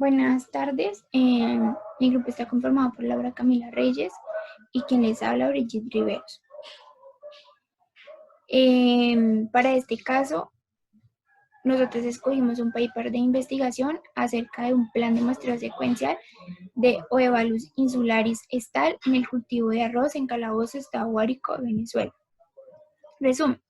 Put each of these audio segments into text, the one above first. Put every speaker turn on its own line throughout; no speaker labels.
Buenas tardes. Mi grupo está conformado por Laura Camila Reyes y quien les habla, Brigitte Riveros. Para este caso, nosotros escogimos un paper de investigación acerca de un plan de muestreo secuencial de Oebalus insularis estal en el cultivo de arroz en Calabozo, Estado Guárico, Venezuela. Resumen.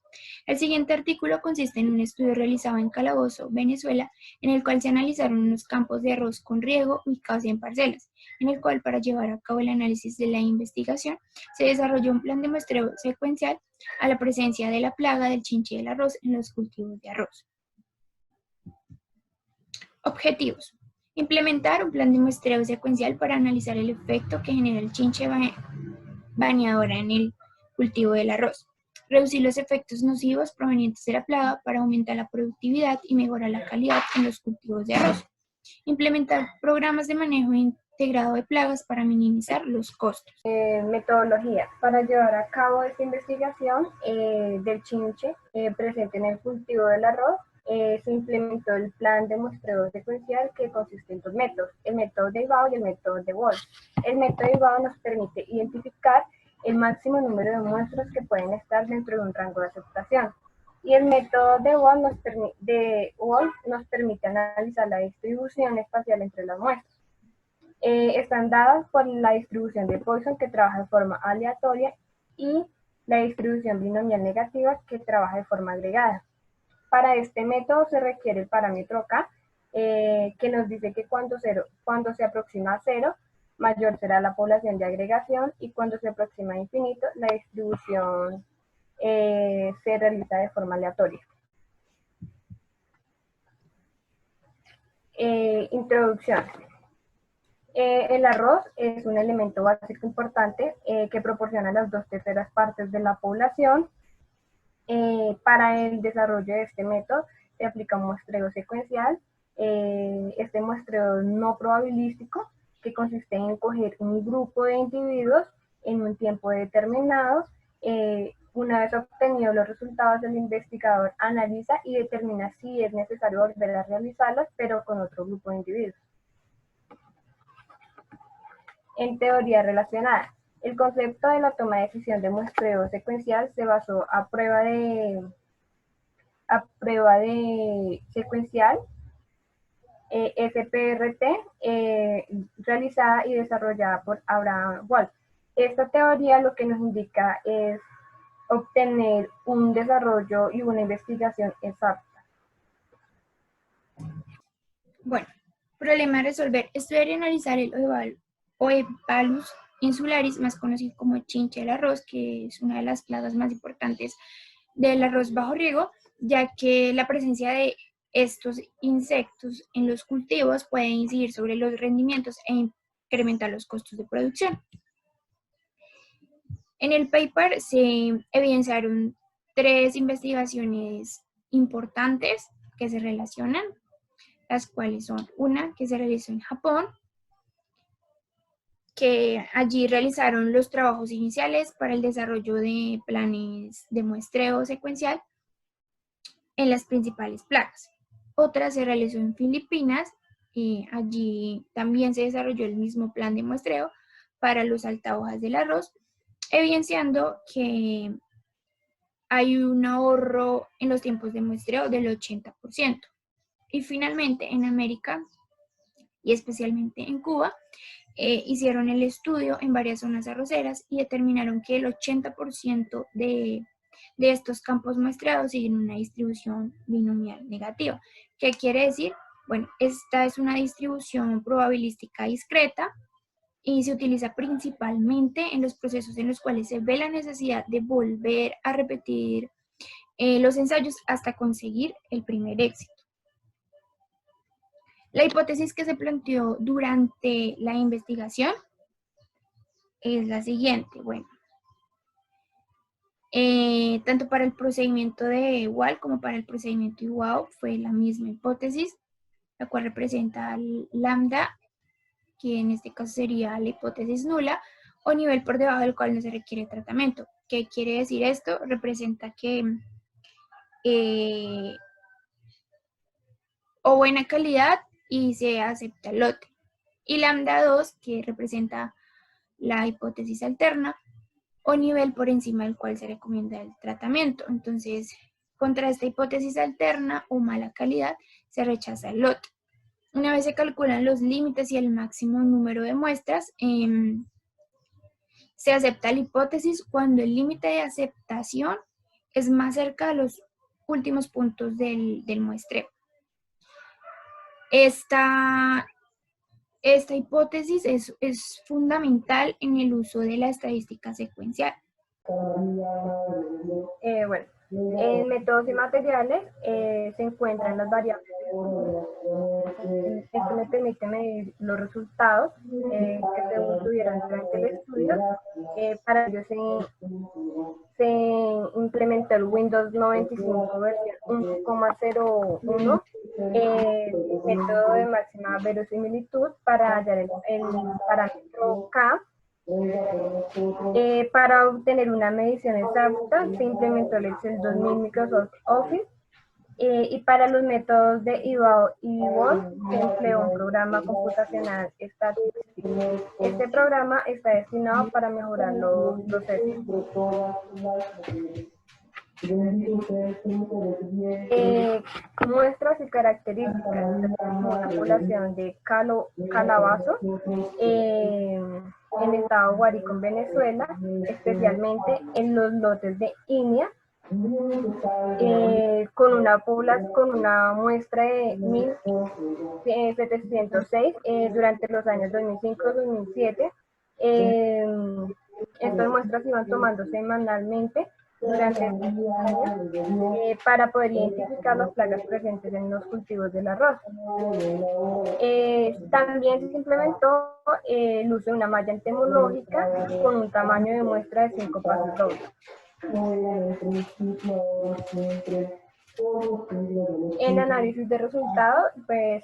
El siguiente artículo consiste en un estudio realizado en Calabozo, Venezuela, en el cual se analizaron unos campos de arroz con riego ubicados en parcelas, en el cual para llevar a cabo el análisis de la investigación se desarrolló un plan de muestreo secuencial a la presencia de la plaga del chinche del arroz en los cultivos de arroz. Objetivos. Implementar un plan de muestreo secuencial para analizar el efecto que genera el chinche baneadora en el cultivo del arroz. Reducir los efectos nocivos provenientes de la plaga para aumentar la productividad y mejorar la calidad en los cultivos de arroz. Implementar programas de manejo integrado de plagas para minimizar los costos.
Metodología. Para llevar a cabo esta investigación del chinche presente en el cultivo del arroz, se implementó el plan de muestreo secuencial que consiste en dos métodos, el método de Iwao y el método de Wolf. El método de Iwao nos permite identificar el máximo número de muestras que pueden estar dentro de un rango de aceptación. Y el método de Wolf nos permite analizar la distribución espacial entre las muestras. Están dadas por la distribución de Poisson, que trabaja de forma aleatoria, y la distribución binomial negativa, que trabaja de forma agregada. Para este método se requiere el parámetro K, que nos dice que cuando se aproxima a 0, mayor será la población de agregación, y cuando se aproxima a infinito, la distribución se realiza de forma aleatoria. Introducción. El arroz es un elemento básico importante que proporciona las 2/3 partes de la población. Para el desarrollo de este método se aplica un muestreo secuencial. Este muestreo no probabilístico, que consiste en coger un grupo de individuos en un tiempo determinado. Una vez obtenidos los resultados, el investigador analiza y determina si es necesario volver a realizarlos, pero con otro grupo de individuos. En teoría relacionada, el concepto de la toma de decisión de muestreo secuencial se basó a prueba de secuencial SPRT realizada y desarrollada por Abraham Wolf. Esta teoría lo que nos indica es obtener un desarrollo y una investigación exacta.
Bueno, problema a resolver. Estudiar y analizar el Oebalus insularis, más conocido como chinche del arroz, que es una de las plagas más importantes del arroz bajo riego, ya que la presencia de estos insectos en los cultivos puede incidir sobre los rendimientos e incrementar los costos de producción. En el paper se evidenciaron 3 investigaciones importantes que se relacionan, las cuales son una que se realizó en Japón, que allí realizaron los trabajos iniciales para el desarrollo de planes de muestreo secuencial en las principales plagas. Otra se realizó en Filipinas y allí también se desarrolló el mismo plan de muestreo para los altahojas del arroz, evidenciando que hay un ahorro en los tiempos de muestreo del 80%. Y finalmente en América y especialmente en Cuba, hicieron el estudio en varias zonas arroceras y determinaron que el 80% de estos campos muestreados siguen una distribución binomial negativa. ¿Qué quiere decir? Bueno, esta es una distribución probabilística discreta y se utiliza principalmente en los procesos en los cuales se ve la necesidad de volver a repetir los ensayos hasta conseguir el primer éxito. La hipótesis que se planteó durante la investigación es la siguiente. Bueno, tanto para el procedimiento de Wald como para el procedimiento Iwao fue la misma hipótesis, la cual representa lambda, que en este caso sería la hipótesis nula, o nivel por debajo del cual no se requiere tratamiento. ¿Qué quiere decir esto? Representa que o buena calidad y se acepta el lote. Y lambda 2, que representa la hipótesis alterna, o nivel por encima del cual se recomienda el tratamiento. Entonces, contra esta hipótesis alterna o mala calidad, se rechaza el lote. Una vez se calculan los límites y el máximo número de muestras, se acepta la hipótesis cuando el límite de aceptación es más cerca de los últimos puntos del muestreo. Esta hipótesis es fundamental en el uso de la estadística secuencial.
Bueno, en métodos y materiales se encuentran las variables. Esto me permite medir los resultados que se obtuvieron durante el estudio. Para ello se implementó el Windows 95 versión 1.01, método de máxima verosimilitud para hallar el parámetro K. Para obtener una medición exacta se implementó el Excel 2000 Microsoft Office, y para los métodos de IVAO y VOL se empleó un programa computacional estadístico. Este programa está destinado para mejorar los procesos. Muestras y características de una población de calabazo en el estado Guárico, en Venezuela, especialmente en los lotes de Inia, con una muestra de 1.706 durante los años 2005-2007. Estas muestras iban tomando semanalmente durante estos años para poder identificar las plagas presentes en los cultivos del arroz. También se implementó el uso de una malla entomológica con un tamaño de muestra de 5 pasos dobles. En análisis de resultados, pues,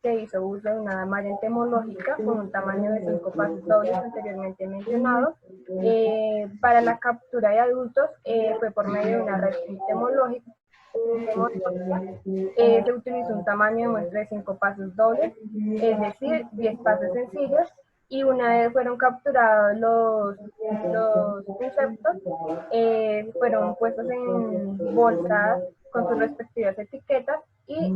se hizo uso de una malla entomológica con un tamaño de 5 pasos dobles anteriormente mencionado. Para la captura de adultos fue por medio de una red entomológica. Se utilizó un tamaño de muestra de 5 pasos dobles, es decir, 10 pasos sencillos, y una vez fueron capturados los insectos, fueron puestos en bolsas con sus respectivas etiquetas y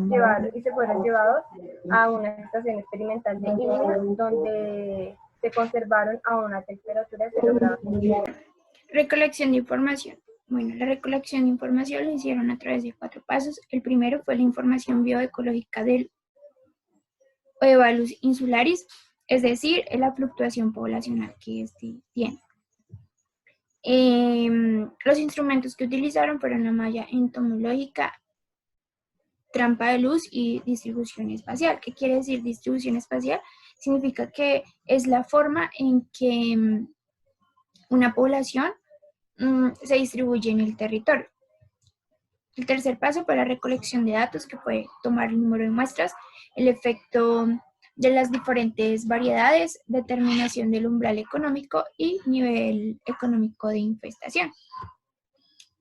se fueron llevados a una estación experimental de Inia, donde se conservaron a una temperatura de 0 grados.
Recolección de información. Bueno, la recolección de información lo hicieron a través de 4 pasos. El primero fue la información bioecológica del Oebalus insularis, es decir, la fluctuación poblacional que este tiene. Los instrumentos que utilizaron fueron la malla entomológica, trampa de luz y distribución espacial. ¿Qué quiere decir distribución espacial? Significa que es la forma en que una población se distribuye en el territorio. El tercer paso fue la recolección de datos, que fue tomar el número de muestras, el efecto de las diferentes variedades, determinación del umbral económico y nivel económico de infestación.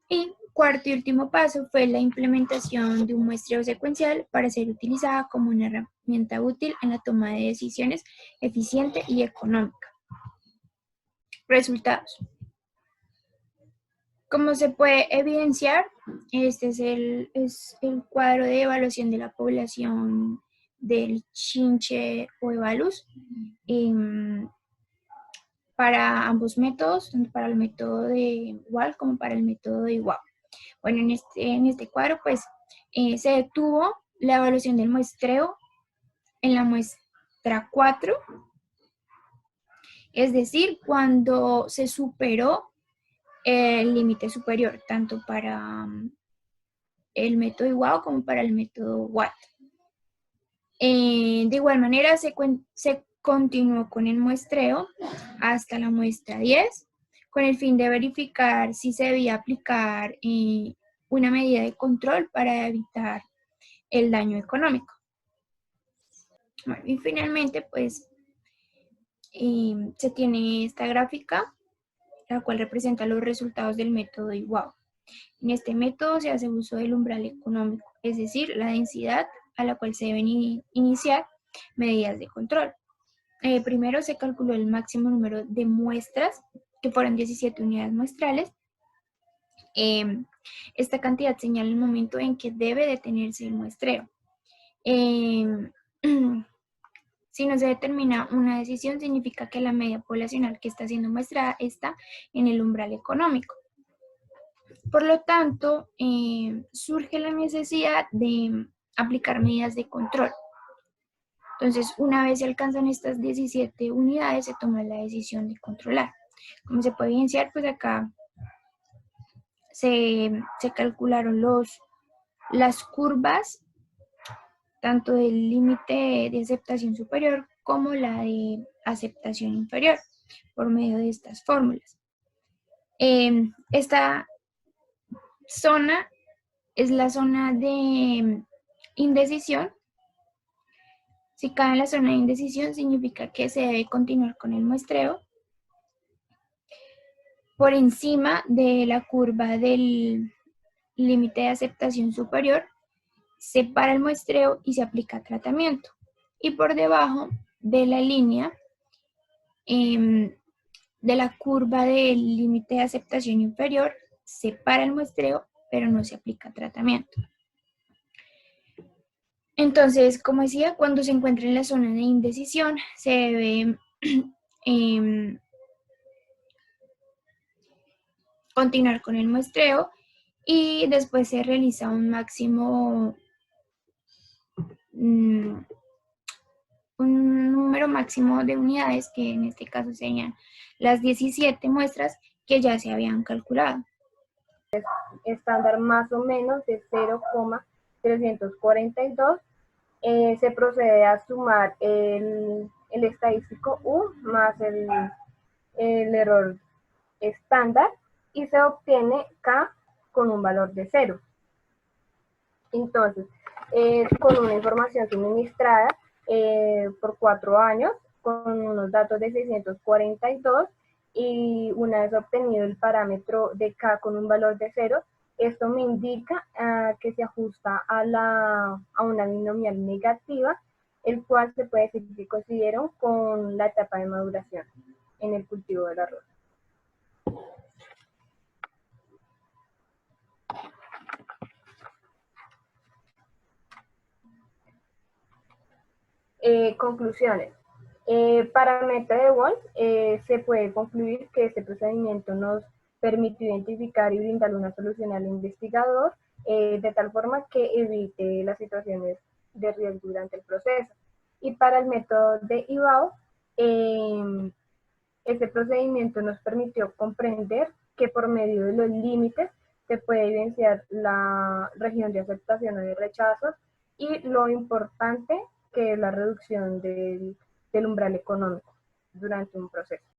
Y cuarto y último paso fue la implementación de un muestreo secuencial para ser utilizada como una herramienta útil en la toma de decisiones eficiente y económica. Resultados. Como se puede evidenciar, este es el cuadro de evaluación de la población del chinche Oebalus para ambos métodos, tanto para el método de WAL como para el método de IWAO. Bueno, en este cuadro pues se detuvo la evaluación del muestreo en la muestra 4, es decir, cuando se superó el límite superior, tanto para el método IWAO como para el método WAT. De igual manera, se continuó con el muestreo hasta la muestra 10, con el fin de verificar si se debía aplicar una medida de control para evitar el daño económico. Bueno, y finalmente, pues, se tiene esta gráfica, la cual representa los resultados del método IWAO. En este método se hace uso del umbral económico, es decir, la densidad a la cual se deben iniciar medidas de control. Primero se calculó el máximo número de muestras, que fueron 17 unidades muestrales. Esta cantidad señala el momento en que debe detenerse el muestreo. Si no se determina una decisión, significa que la media poblacional que está siendo muestrada está en el umbral económico. Por lo tanto, surge la necesidad de aplicar medidas de control. Entonces, una vez se alcanzan estas 17 unidades, se toma la decisión de controlar. Como se puede evidenciar, pues acá se calcularon las curvas, tanto del límite de aceptación superior como la de aceptación inferior, por medio de estas fórmulas. Esta zona es la zona de indecisión. Si cae en la zona de indecisión, significa que se debe continuar con el muestreo por encima de la curva del límite de aceptación superior. Se para el muestreo y se aplica tratamiento. Y por debajo de la línea de la curva del límite de aceptación inferior, se para el muestreo, pero no se aplica tratamiento. Entonces, como decía, cuando se encuentra en la zona de indecisión, se debe continuar con el muestreo y después se realiza un número máximo de unidades, que en este caso serían las 17 muestras que ya se habían calculado.
Estándar más o menos de 0,342. Se procede a sumar el estadístico U más el error estándar y se obtiene K con un valor de 0. Entonces, con una información suministrada por 4 años, con unos datos de 642, y una vez obtenido el parámetro de K con un valor de 0, esto me indica que se ajusta a una binomial negativa, el cual se puede decir que coincidieron con la etapa de maduración en el cultivo del arroz. Conclusiones. Para el método de Wolf, se puede concluir que este procedimiento nos permite identificar y brindar una solución al investigador de tal forma que evite las situaciones de riesgo durante el proceso. Y para el método de IBAO, este procedimiento nos permitió comprender que por medio de los límites se puede evidenciar la región de aceptación o de rechazo y lo importante que es la reducción del umbral económico durante un proceso.